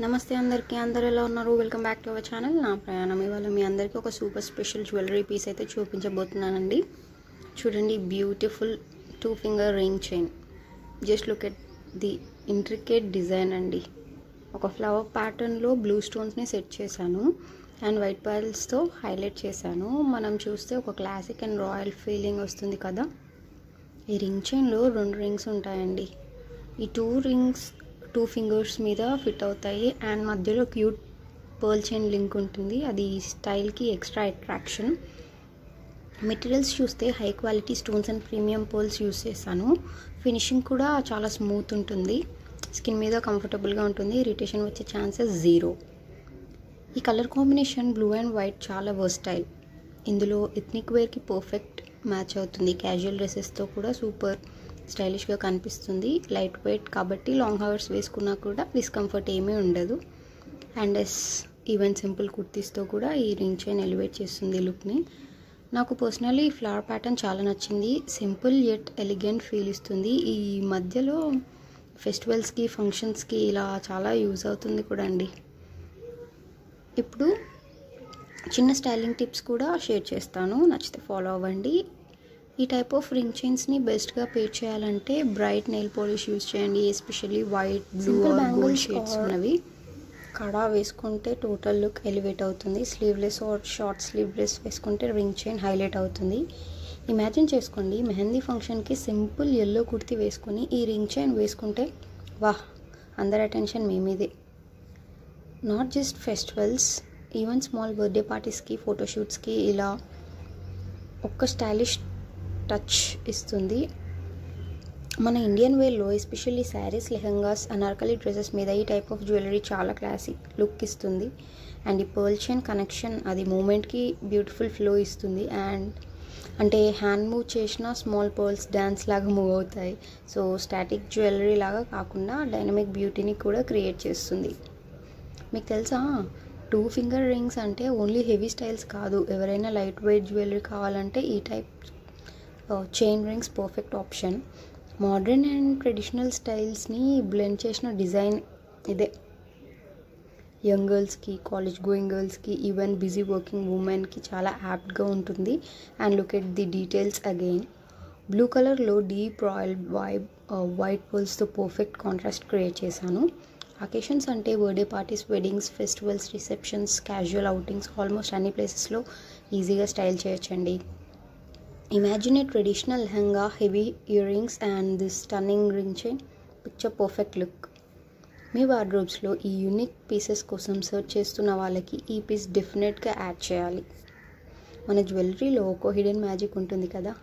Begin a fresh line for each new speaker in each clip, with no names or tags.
నమస్తే అందరికీ, అందరూ ఎలా ఉన్నారు? Welcome back to our channel. నా ప్రయాణం ఇవాళ మీ అందరికీ ఒక సూపర్ స్పెషల్ జ్యువెలరీ పీస్ అయితే చూపించబోతున్నానండి. చూడండి, beautiful 2 finger ring chain. Just look at the intricate design అండి. ఒక ఫ్లవర్ ప్యాటర్న్లో బ్లూ స్టోన్స్ని సెట్ చేశాను అండ్ వైట్ పర్ల్స్తో హైలైట్ చేశాను. మనం చూస్తే ఒక క్లాసిక్ అండ్ రాయల్ ఫీలింగ్ వస్తుంది కదా. ఈ రింగ్ చైన్లో 2 రింగ్స్ ఉంటాయండి. ఈ 2 ఫింగర్స్ మీద ఫిట్ అవుతాయి అండ్ మధ్యలో క్యూట్ పర్ల్ చైన్ లింక్ ఉంటుంది. అది స్టైల్కి ఎక్స్ట్రా అట్రాక్షన్. మెటీరియల్స్ చూస్తే high quality stones and premium pearls use చేశాను. ఫినిషింగ్ కూడా చాలా స్మూత్ ఉంటుంది. స్కిన్ మీద కంఫర్టబుల్గా ఉంటుంది. ఇరిటేషన్ వచ్చే ఛాన్సెస్ 0. ఈ colour combination blue and white చాలా వర్స్టైల్. ఇందులో ఎథ్నిక్ వేర్కి పర్ఫెక్ట్ మ్యాచ్ అవుతుంది. క్యాజువల్ డ్రెస్సెస్తో కూడా సూపర్ స్టైలిష్గా కనిపిస్తుంది. లైట్ వెయిట్ కాబట్టి లాంగ్ హవర్స్ వేసుకున్నా కూడా డిస్కంఫర్ట్ ఏమీ ఉండదు. అండ్ ఈవెన్ సింపుల్ కుర్తీస్తో కూడా ఈ రింగ్ చైన్ ఎలివేట్ చేస్తుంది లుక్ని. నాకు పర్సనలీ ఈ ఫ్లవర్ ప్యాటర్న్ చాలా నచ్చింది. సింపుల్ యట్ ఎలిగెంట్ ఫీల్ ఇస్తుంది. ఈ మధ్యలో ఫెస్టివల్స్కి, ఫంక్షన్స్కి ఇలా చాలా యూజ్ అవుతుంది కూడా అండి. ఇప్పుడు చిన్న స్టైలింగ్ టిప్స్ కూడా షేర్ చేస్తాను, నచ్చితే ఫాలో అవ్వండి. ఈ టైప్ ఆఫ్ రింగ్ చైన్స్ని బెస్ట్గా పేర్ చేయాలంటే బ్రైట్ నెయిల్ పాలిష్ యూజ్ చేయండి. Especially white, blue or gold shades ఉన్నవి. కడా వేసుకుంటే టోటల్ లుక్ ఎలివేట్ అవుతుంది. Sleeveless or short sleeve dress వేసుకుంటే రింగ్ చైన్ హైలైట్ అవుతుంది. ఇమాజిన్ చేసుకోండి, మెహందీ ఫంక్షన్కి సింపుల్ ఎల్లో కుర్తీ వేసుకొని ఈ రింగ్ చైన్ వేసుకుంటే వాహ్, అందరి అటెన్షన్ మీ మీదే. Not just festivals, even small birthday పార్టీస్కి, ఫోటోషూట్స్కి ఇలా ఒక్క స్టైలిష్ టచ్ ఇస్తుంది. మన ఇండియన్ వేర్లో ఎస్పెషల్లీ శారీస్, లెహంగాస్, అనార్కలి డ్రెస్సెస్ మీద ఈ టైప్ ఆఫ్ జ్యువెలరీ చాలా క్లాసిక్ లుక్ ఇస్తుంది. అండ్ ఈ పర్ల్ చైన్ కనెక్షన్ అది మూమెంట్కి బ్యూటిఫుల్ ఫ్లో ఇస్తుంది. అండ్ అంటే హ్యాండ్ మూవ్ చేసిన స్మాల్ పర్ల్స్ డ్యాన్స్ లాగా మూవ్ అవుతాయి. సో స్టాటిక్ జ్యువెలరీ లాగా కాకుండా డైనమిక్ బ్యూటీని కూడా క్రియేట్ చేస్తుంది. మీకు తెలుసా, 2 ఫింగర్ రింగ్స్ అంటే ఓన్లీ హెవీ స్టైల్స్ కాదు. ఎవరైనా లైట్ వెయిట్ జ్యువెలరీ కావాలంటే ఈ type chain rings perfect option. Modern and traditional స్టైల్స్ని బ్లెండ్ చేసిన డిజైన్ ఇదే. యంగ్ గర్ల్స్కి, కాలేజ్ గోయింగ్ గర్ల్స్కి, ఈవెన్ బిజీ వర్కింగ్ ఉమెన్కి చాలా యాప్ట్గా ఉంటుంది. And look at the details again. Blue కలర్లో డీప్ రాయల్ వైబ్, వైట్ పర్ల్స్తో పర్ఫెక్ట్ కాంట్రాస్ట్ క్రియేట్ చేశాను. అకేషన్స్ అంటే birthday parties, weddings, festivals, receptions, casual outings, almost అన్ని ప్లేసెస్లో ఈజీగా స్టైల్ చేయొచ్చండి. Imagine a traditional lehenga, heavy earrings and this stunning ring chain. Picture perfect look. మీ వార్డ్రోబ్స్లో ఈ unique pieces కోసం search చేస్తున్న వాళ్ళకి ఈ పీస్ డెఫినెట్గా యాడ్ చేయాలి. మన జ్యువెలరీలో ఒక హిడెన్ మ్యాజిక్ ఉంటుంది కదా.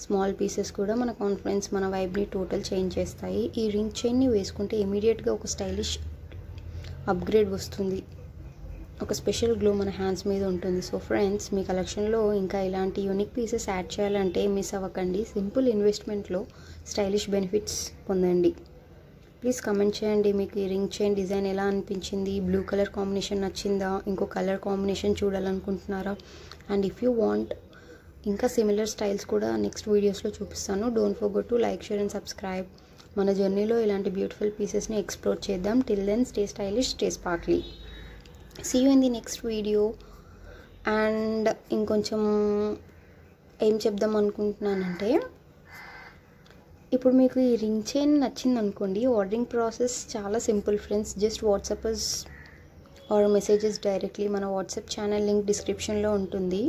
స్మాల్ పీసెస్ కూడా మన కాన్ఫిడెన్స్, మన వైబ్ని టోటల్ చేంజ్ చేస్తాయి. ఈ రింగ్ చైన్ని వేసుకుంటే ఇమీడియట్గా ఒక స్టైలిష్ అప్గ్రేడ్ వస్తుంది. ఒక స్పెషల్ గ్లో మన హ్యాండ్స్ మీద ఉంటుంది. సో ఫ్రెండ్స్, మీ కలెక్షన్లో ఇంకా ఇలాంటి యూనిక్ పీసెస్ యాడ్ చేయాలంటే మిస్ అవ్వకండి. సింపుల్ ఇన్వెస్ట్మెంట్లో స్టైలిష్ బెనిఫిట్స్ పొందండి. ప్లీజ్ కమెంట్ చేయండి, మీకు ఈ రింగ్ చైన్ డిజైన్ ఎలా అనిపించింది? బ్లూ కలర్ కాంబినేషన్ నచ్చిందా? ఇంకో కలర్ కాంబినేషన్ చూడాలనుకుంటున్నారా? అండ్ ఇఫ్ యూ వాంట్ ఇంకా సిమిలర్ స్టైల్స్ కూడా నెక్స్ట్ వీడియోస్లో చూపిస్తాను. Don't forget to like, share and subscribe. మన జర్నీలో ఇలాంటి బ్యూటిఫుల్ పీసెస్ని ఎక్స్ప్లోర్ చేద్దాం. Till then, stay stylish, stay sparkly. See you in the next video. And ఇంకొంచెం ఏం చెప్దాం అనుకుంటున్నానంటే, ఇప్పుడు మీకు ఈ రింగ్ చైన్ నచ్చింది అనుకోండి, ఆర్డరింగ్ ప్రాసెస్ చాలా simple friends. Just WhatsApps or messages directly. మన వాట్సాప్ ఛానల్ లింక్ డిస్క్రిప్షన్లో ఉంటుంది.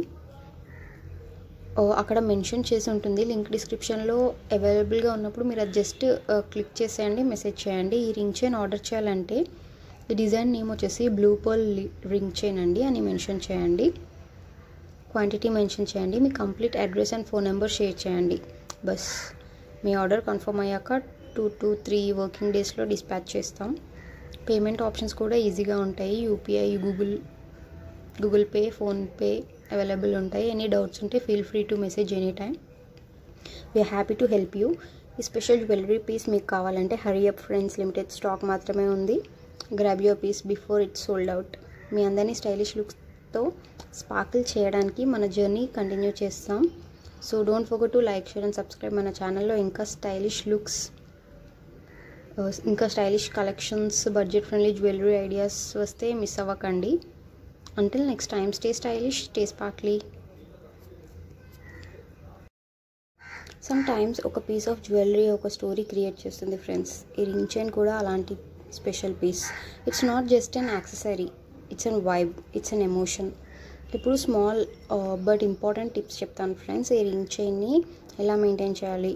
అక్కడ మెన్షన్ చేసి ఉంటుంది. లింక్ డిస్క్రిప్షన్లో అవైలబుల్గా ఉన్నప్పుడు మీరు అది జస్ట్ క్లిక్ చేసేయండి, మెసేజ్ చేయండి. ఈ రింగ్ చైన్ ఆర్డర్ చేయాలంటే ఈ డిజైన్ నేమ్ వచ్చేసి బ్లూ పర్ల్ రింగ్ చైన్ అండి అని మెన్షన్ చేయండి. క్వాంటిటీ మెన్షన్ చేయండి. మీ complete address and phone number share చేయండి. బస్ మీ ఆర్డర్ కన్ఫర్మ్ అయ్యాక 2 to 3 వర్కింగ్ డేస్లో డిస్పాచ్ చేస్తాం. పేమెంట్ ఆప్షన్స్ కూడా ఈజీగా ఉంటాయి. UPI, Google Pay, PhonePe available ఉంటాయి. ఎనీ డౌట్స్ ఉంటే feel free to message any time. We are happy to help you. ఈ స్పెషల్ జ్యువెలరీ పీస్ మీకు కావాలంటే hurry up friends, limited stock మాత్రమే ఉంది. Grab your piece before it's sold out. మీ అందరినీ stylish లుక్స్తో స్పార్కిల్ చేయడానికి మన జర్నీ కంటిన్యూ చేస్తాం. So don't forget to like, share and subscribe. మన ఛానల్లో ఇంకా స్టైలిష్ లుక్స్ ఇంకా stylish collections, budget friendly jewellery ideas వస్తే మిస్ అవ్వకండి. Until next time, stay stylish, stay sparkly. Sometimes ఒక పీస్ ఆఫ్ జ్యువెలరీ ఒక story create చేస్తుంది friends. ఈ రింగ్ చైన్ కూడా అలాంటి special piece. It's not just an accessory, it's an vibe, it's an emotion. ఇప్పుడు small but important tips చెప్తాను friends. ఈ ring చైన్ని ఎలా మెయింటైన్ చేయాలి.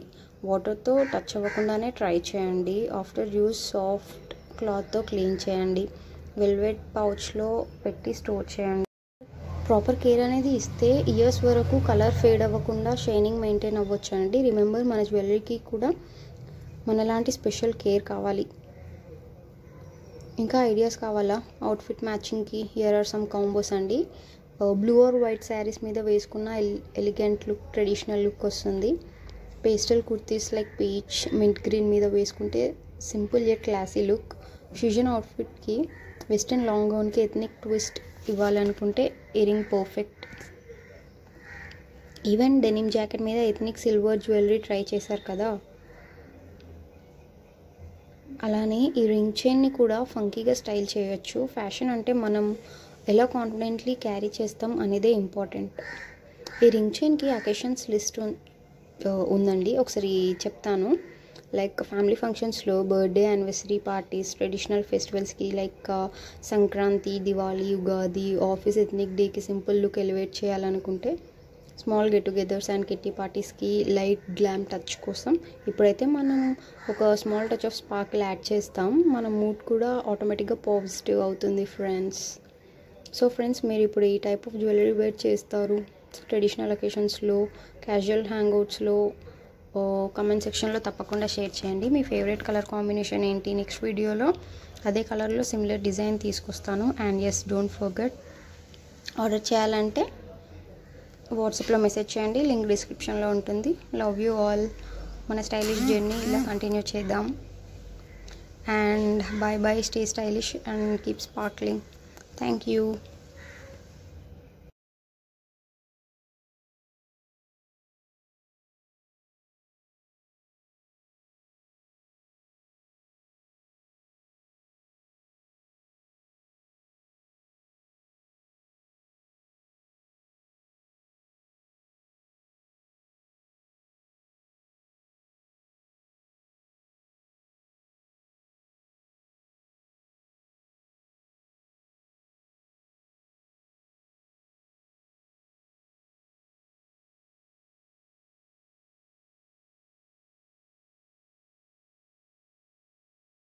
వాటర్తో టచ్ అవ్వకుండానే ట్రై చేయండి. ఆఫ్టర్ యూస్ సాఫ్ట్ క్లాత్తో క్లీన్ చేయండి. వెల్వెట్ పౌచ్లో పెట్టి స్టోర్ చేయండి. ప్రాపర్ కేర్ అనేది ఇస్తే ఇయర్స్ వరకు కలర్ ఫేడ్ అవ్వకుండా షైనింగ్ మెయింటైన్ అవ్వచ్చు అండి. రిమెంబర్, మన జ్యువెలరీకి కూడా మనలాంటి స్పెషల్ కేర్ కావాలి. ఇంకా ఐడియాస్ కావాలా అవుట్ఫిట్ మ్యాచింగ్కి? హియర్ ఆర్ సమ్ కాంబోస్ అండి. బ్లూ ఆర్ వైట్ శారీస్ మీద వేసుకున్న ఎలిగెంట్ లుక్, ట్రెడిషనల్ లుక్ వస్తుంది. Pastel kurtis like peach, mint green మీద వేసుకుంటే simple yet classy look. Fusion అవుట్ఫిట్కి, వెస్ట్రన్ లాంగ్ గౌన్కి ఎథ్నిక్ ట్విస్ట్ ఇవ్వాలనుకుంటే ఈ ring perfect. Even denim jacket మీద ఎథ్నిక్ సిల్వర్ జ్యువెలరీ ట్రై చేశారు కదా. అలానే ఈ రింగ్ చైన్ని కూడా ఫంకీగా స్టైల్ చేయొచ్చు. ఫ్యాషన్ అంటే మనం ఎలా కాన్ఫిడెంట్లీ క్యారీ చేస్తాం అనేదే ఇంపార్టెంట్. ఈ రింగ్ చైన్కి అకేషన్స్ లిస్ట్ ఉందండి, ఒకసారి చెప్తాను. లైక్ ఫ్యామిలీ ఫంక్షన్స్లో, బర్త్డే, యానివర్సరీ పార్టీస్, ట్రెడిషనల్ ఫెస్టివల్స్కి like Sankranti, Diwali, Ugadi, office ethnic డేకి సింపుల్ లుక్ ఎలివేట్ చేయాలనుకుంటే, small get togethers and kitty పార్టీస్కి లైట్ గ్లామ్ టచ్ కోసం ఇప్పుడైతే మనం ఒక small touch of sparkle add చేస్తాం. మన మూడ్ కూడా ఆటోమేటిక్గా పాజిటివ్ అవుతుంది ఫ్రెండ్స్. సో ఫ్రెండ్స్, మీరు ఇప్పుడు ఈ టైప్ ఆఫ్ జ్యువెలరీ వేర్ చేస్తారు ట్రెడిషనల్ అకేషన్స్లో, క్యాజువల్ హ్యాంగ్అవుట్స్లో? కామెంట్ సెక్షన్లో తప్పకుండా షేర్ చేయండి. మీ ఫేవరెట్ కలర్ కాంబినేషన్ ఏంటి? నెక్స్ట్ వీడియోలో అదే కలర్లో సిమిలర్ డిజైన్ తీసుకొస్తాను. And yes, don't forget, order చేయాలంటే వాట్సాప్లో మెసేజ్ చేయండి, లింక్ డిస్క్రిప్షన్లో ఉంటుంది. Love you all. మన స్టైలిష్ జర్నీ ఇలా కంటిన్యూ చేద్దాం. And bye bye, stay stylish and keep sparkling. Thank you.